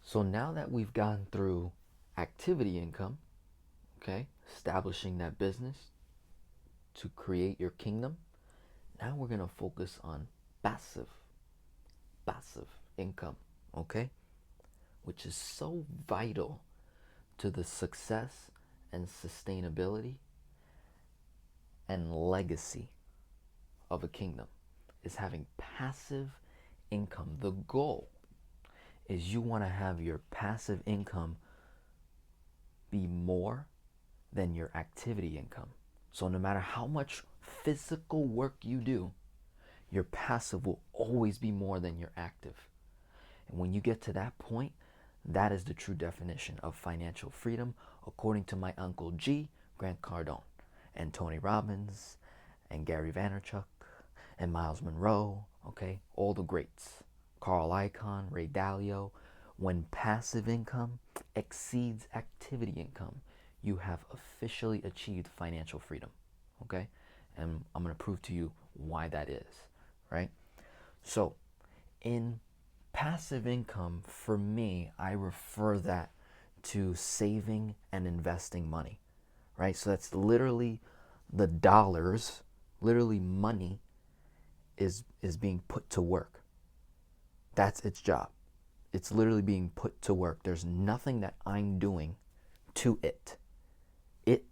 So now that we've gone through activity income, okay, establishing that business to create your kingdom, now we're going to focus on passive, passive income, okay, which is so vital to the success and sustainability and legacy of a kingdom is having passive income. The goal is you want to have your passive income be more than your activity income. So no matter how much physical work you do, your passive will always be more than your active. And when you get to that point, that is the true definition of financial freedom, according to my Uncle G, Grant Cardone, and Tony Robbins, and Gary Vaynerchuk, and Miles Monroe, okay? All the greats. Carl Icahn, Ray Dalio. When passive income exceeds activity income, you have officially achieved financial freedom, okay? And I'm going to prove to you why that is, right? So, in passive income, for me, I refer that to saving and investing money, right? So that's literally the dollars, literally money is being put to work. That's its job. It's literally being put to work. There's nothing that I'm doing to it. It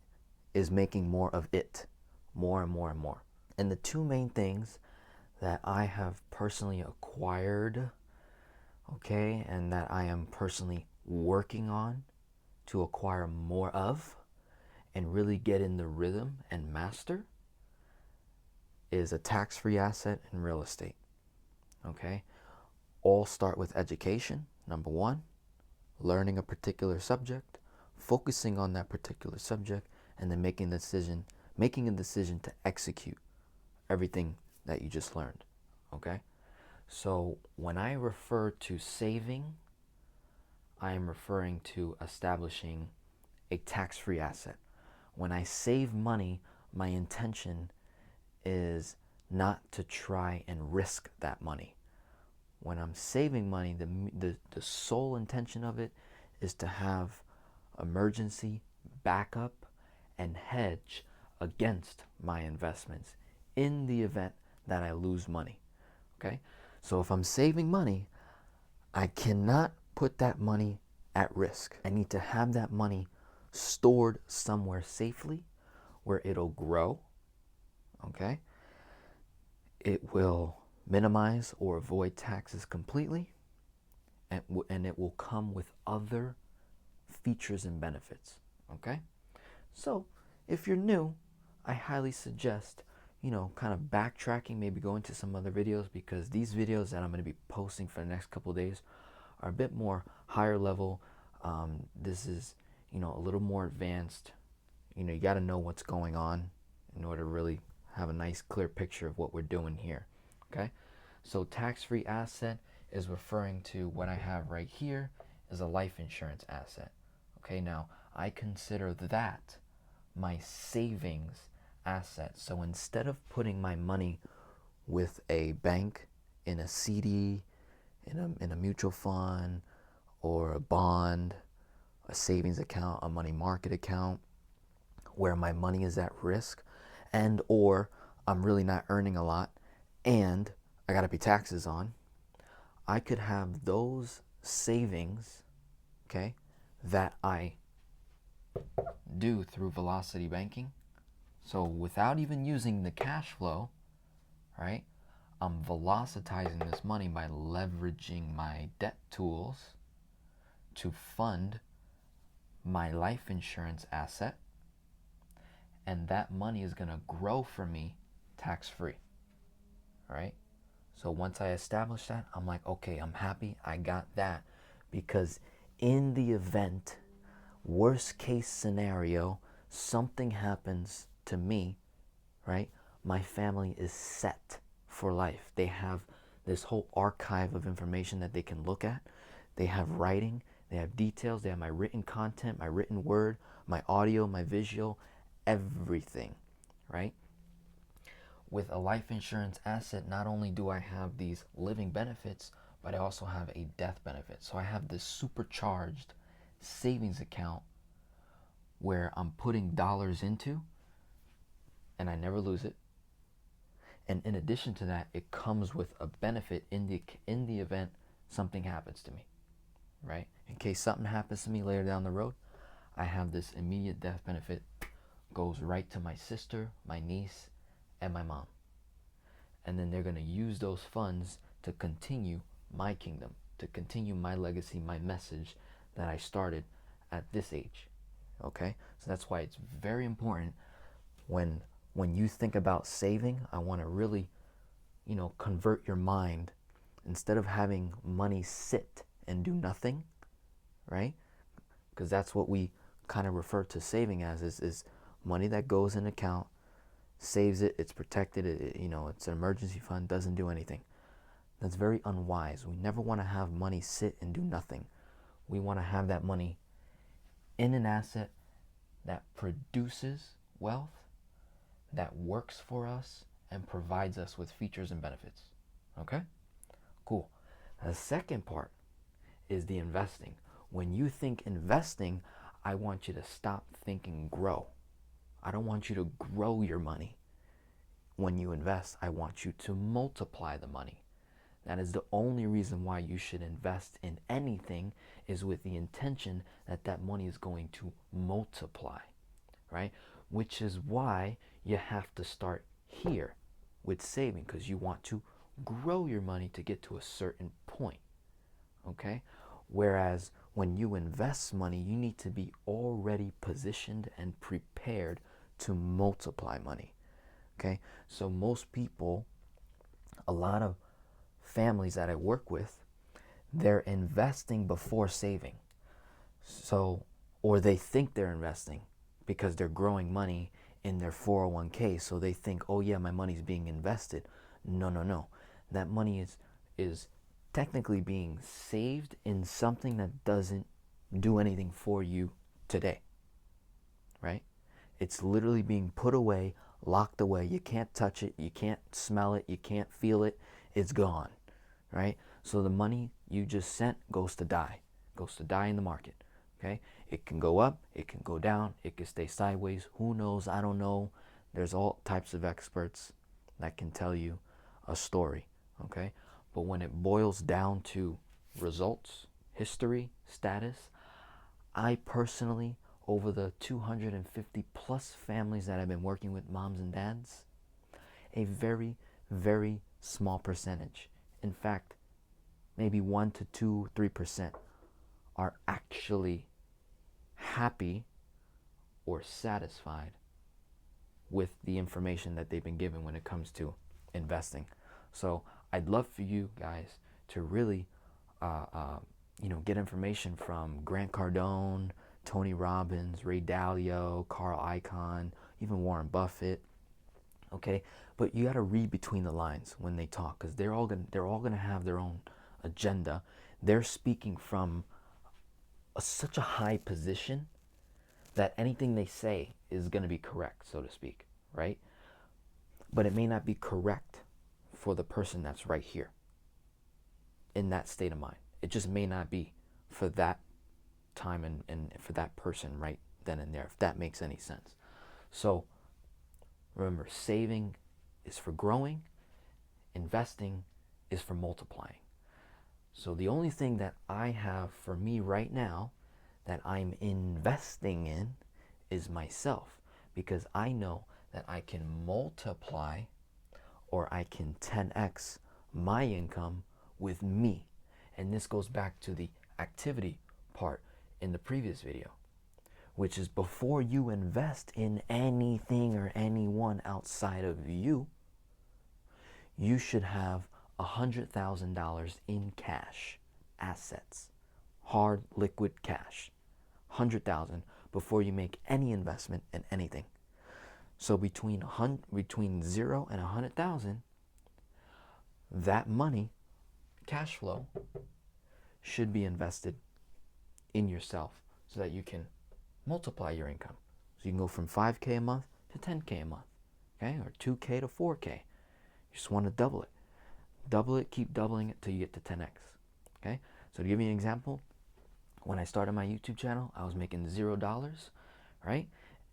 is making more of it, more and more and more. And the two main things that I have personally acquired, okay, and that I am personally working on to acquire more of and really get in the rhythm and master is a tax-free asset and real estate, okay? All start with education, number one, learning a particular subject, focusing on that particular subject, and then making a decision to execute everything that you just learned, okay? So when I refer to saving, I am referring to establishing a tax-free asset. When I save money, my intention is not to try and risk that money. When I'm saving money, the sole intention of it is to have emergency backup and hedge against my investments in the event that I lose money, okay? So if I'm saving money, I cannot put that money at risk. I need to have that money stored somewhere safely where it'll grow, okay? It will minimize or avoid taxes completely, and it will come with other features and benefits, okay? So if you're new, I highly suggest, kind of backtracking, maybe going to some other videos, because these videos that I'm going to be posting for the next couple of days are a bit more higher level. This is, a little more advanced. You got to know what's going on in order to really have a nice clear picture of what we're doing here, okay? So tax-free asset is referring to what I have right here is a life insurance asset, okay? Now, I consider that my savings asset. So instead of putting my money with a bank in a CD, in a mutual fund, or a bond, a savings account, a money market account, where my money is at risk, and or I'm really not earning a lot and I got to pay taxes on, I could have those savings, okay, that I do through velocity banking. So without even using the cash flow, right, I'm velocitizing this money by leveraging my debt tools to fund my life insurance asset, and that money is going to grow for me tax-free, right? So once I establish that, I'm like, okay, I'm happy I got that, because in the event, worst case scenario, something happens to me, right? My family is set for life. They have this whole archive of information that they can look at. They have writing, they have details, they have my written content, my written word, my audio, my visual, everything, right? With a life insurance asset, not only do I have these living benefits, but I also have a death benefit. So I have this supercharged savings account where I'm putting dollars into and I never lose it. And in addition to that, it comes with a benefit in the event something happens to me, right? In case something happens to me later down the road, I have this immediate death benefit, goes right to my sister, my niece, and my mom. And then they're going to use those funds to continue my kingdom, to continue my legacy, my message that I started at this age. Okay? So that's why it's very important when you think about saving, I want to really, convert your mind. Instead of having money sit and do nothing, right? Because that's what we kind of refer to saving as, is money that goes in an account, saves it, it's protected, it's an emergency fund, doesn't do anything. That's very unwise. We never want to have money sit and do nothing. We want to have that money in an asset that produces wealth, that works for us, and provides us with features and benefits. Okay? Cool. The second part is the investing. When you think investing, I want you to stop thinking grow. I don't want you to grow your money. When you invest, I want you to multiply the money. That is the only reason why you should invest in anything, is with the intention that that money is going to multiply, right? Which is why you have to start here with saving, because you want to grow your money to get to a certain point, okay? Whereas when you invest money, you need to be already positioned and prepared to multiply money, okay? So most people, a lot of families that I work with, they're investing before saving. So, or they think they're investing because they're growing money in their 401k. So they think, oh yeah, my money's being invested. No. That money is technically being saved in something that doesn't do anything for you today, right? It's literally being put away, locked away. You can't touch it. You can't smell it. You can't feel it. It's gone, right? So the money you just sent goes to die in the market, okay? It can go up, it can go down, it can stay sideways. Who knows? I don't know. There's all types of experts that can tell you a story, okay? But when it boils down to results, history, status, I personally, over the 250 plus families that I've been working with, moms and dads, a very, very small percentage, in fact, maybe 1 to 2, 3% are actually happy or satisfied with the information that they've been given when it comes to investing. So I'd love for you guys to really, get information from Grant Cardone, Tony Robbins, Ray Dalio, Carl Icahn, even Warren Buffett. Okay, but you got to read between the lines when they talk, because they're all gonna have their own agenda. They're speaking from such a high position that anything they say is going to be correct, so to speak, right? But it may not be correct for the person that's right here in that state of mind. It just may not be for that time and for that person right then and there, if that makes any sense. So remember, saving is for growing, investing is for multiplying. So the only thing that I have for me right now that I'm investing in is myself, because I know that I can multiply, or I can 10x my income with me. And this goes back to the activity part in the previous video, which is before you invest in anything or anyone outside of you, you should have $100,000 in cash, assets, hard liquid cash, 100,000 before you make any investment in anything. So between 0 and 100,000, that money, cash flow, should be invested in yourself so that you can multiply your income. So you can go from 5K a month to 10K a month, okay, or 2K to 4K. You just want to double it. Double it, keep doubling it till you get to 10x. Okay, so to give you an example, when I started my YouTube channel, I was making $0, right?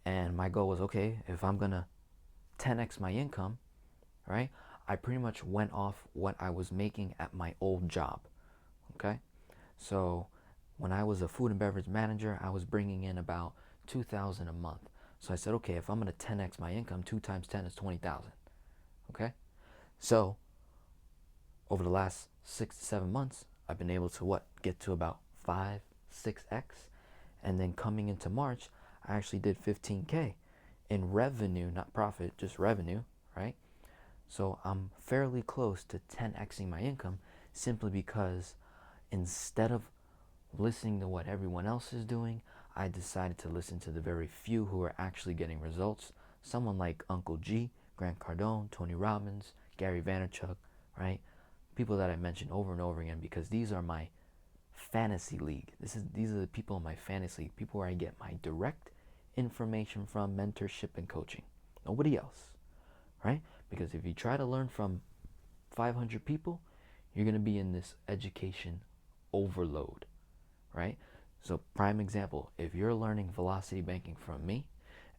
And my goal was, okay, if I'm gonna 10x my income, right? I pretty much went off what I was making at my old job, okay? So when I was a food and beverage manager, I was bringing in about $2,000 a month. So I said, okay, if I'm gonna 10x my income, 2 times 10 is 20,000, okay? So over the last 6 to 7 months, I've been able to get to about 5, 6x. And then coming into March, I actually did 15K in revenue, not profit, just revenue, right? So I'm fairly close to 10xing my income simply because instead of listening to what everyone else is doing, I decided to listen to the very few who are actually getting results. Someone like Uncle G, Grant Cardone, Tony Robbins, Gary Vaynerchuk, right? People that I mentioned over and over again because these are my fantasy league. These are the people in my fantasy league, people where I get my direct information from, mentorship and coaching. Nobody else, right? Because if you try to learn from 500 people, you're going to be in this education overload, right? So prime example, if you're learning velocity banking from me,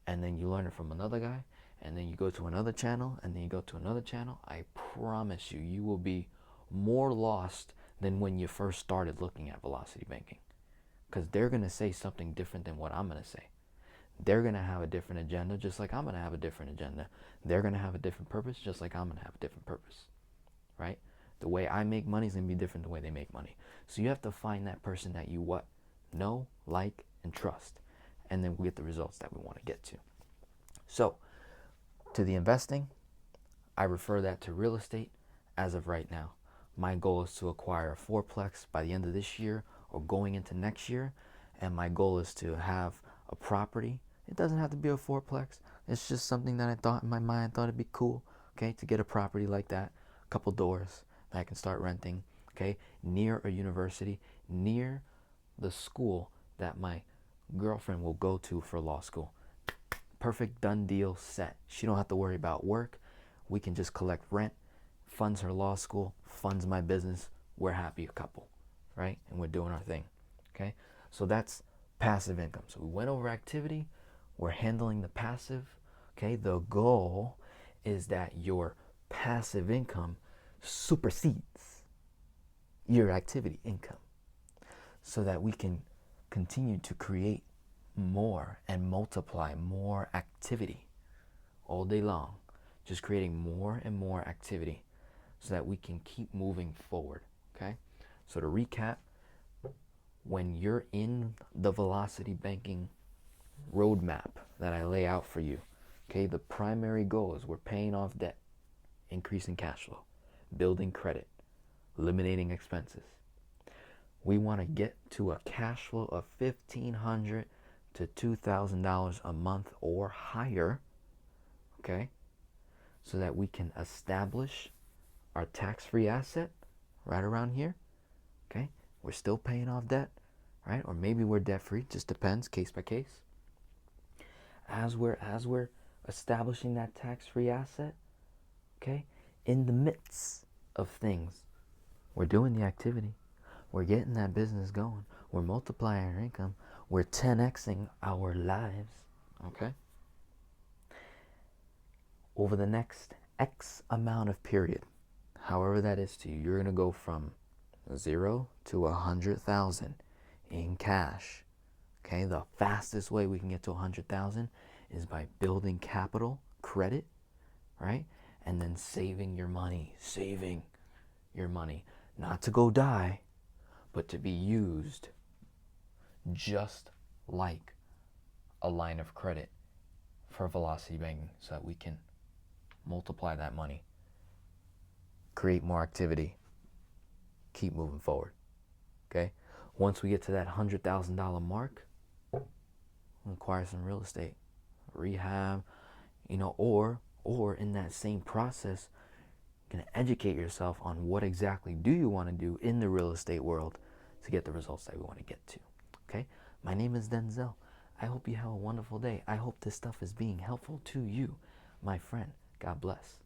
and then you learn it from another guy, and then you go to another channel, and then you go to another channel, I promise you, you will be more lost than when you first started looking at velocity banking. Because they're going to say something different than what I'm going to say. They're going to have a different agenda, just like I'm going to have a different agenda. They're going to have a different purpose, just like I'm going to have a different purpose, right? The way I make money is going to be different than the way they make money. So you have to find that person that you know, like, and trust. And then we get the results that we want to get to. So, to the investing, I refer that to real estate as of right now. My goal is to acquire a fourplex by the end of this year or going into next year. And my goal is to have a property. It doesn't have to be a fourplex. It's just something that I thought in my mind, I thought it'd be cool, okay, to get a property like that, a couple doors that I can start renting, okay, near a university, near the school that my girlfriend will go to for law school. Perfect, done deal, set. She don't have to worry about work. We can just collect rent, funds her law school, funds my business. We're happy a couple, right? And we're doing our thing, okay? So that's passive income. So we went over activity. We're handling the passive, okay? The goal is that your passive income supersedes your activity income so that we can continue to create more and multiply more activity all day long, just creating more and more activity so that we can keep moving forward, okay? So to recap, when you're in the velocity banking roadmap that I lay out for you, okay, the primary goal is we're paying off debt, increasing cash flow, building credit, eliminating expenses. We want to get to a cash flow of $1,500 to $2,000 a month or higher, okay, so that we can establish our tax-free asset right around here, okay? We're still paying off debt, right? Or maybe we're debt-free, just depends, case by case. As we're establishing that tax-free asset, okay, in the midst of things, we're doing the activity, we're getting that business going, we're multiplying our income, we're 10xing our lives, okay? Over the next X amount of period, however that is to you, you're going to go from 0 to 100,000 in cash. Okay, the fastest way we can get to 100,000 is by building capital, credit, right? And then saving your money, not to go die, but to be used just like a line of credit for velocity banking so that we can multiply that money, create more activity, keep moving forward, okay? Once we get to that $100,000 mark, we'll acquire some real estate, rehab, or in that same process, you can educate yourself on what exactly do you want to do in the real estate world to get the results that we want to get to, okay? My name is Denzel. I hope you have a wonderful day. I hope this stuff is being helpful to you, my friend. God bless.